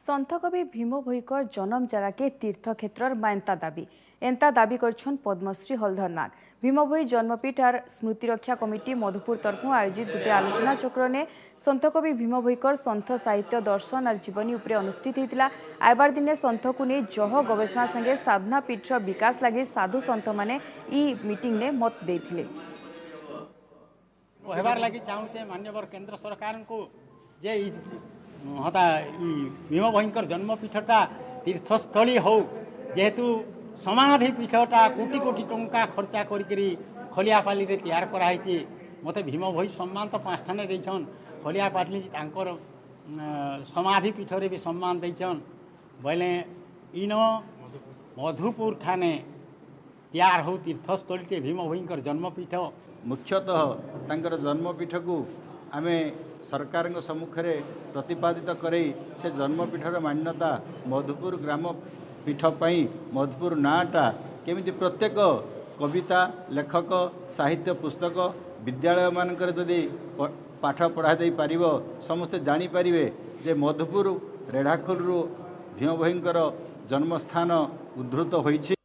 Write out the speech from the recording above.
सन्थकवि भीम भोईकर जन्म जगह के तीर्थक्षेत्र मानता दाबी एंता दाबी करछन पद्मश्री हलधर नाग। भीम भोई जन्मपीठ और स्मृति रक्षा कमिटी मधुपुर तरफु आयोजित गोटे आलोचना चक्र ने सन्थकवि भीम भोईकर सन्थ साहित्य दर्शन और जीवनी उपरे अनुष्ठित होता। आयबार दिने सन्थ को नहीं जह गवेषणा संगे साधना पीठ विकास लगे साधु सन्थ मैंने मीटिंग ने मत देथिले। कहबार लगी चाहूचे मान्यवर केंद्र सरकार को जे हता भीम भोईकर जन्मपीठटा तीर्थस्थली हो जेहेतु समाधि पीठटा कोटी कोटी टंका खर्चा करी खलियापाली रे तैयार कराई। मते भीम भोई सम्मान तो 5 ठाने देछन, खलियापाली तांकर समाधि पीठ रे भी सम्मान देछन बोले इन मधुपुर ठाने तैयार हो तीर्थस्थली के भीम भोईकर जन्मपीठ। मुख्यतः तांकर जन्मपीठ को आमे सरकार सम्मुखें प्रतिपादित करे से जन्मपीठर मान्यता मधुपुर ग्राम पीठ पाई मधुपुर नाटा केमिति प्रत्येक कविता लेखक साहित्य पुस्तक विद्यालय मानकर जदि पाठ पढ़ा दे पारिबो समस्ते जानी पारिबे जे मधुपुर रेढ़ाखोलू भीम भोईकर जन्मस्थान उद्धृत होइछि।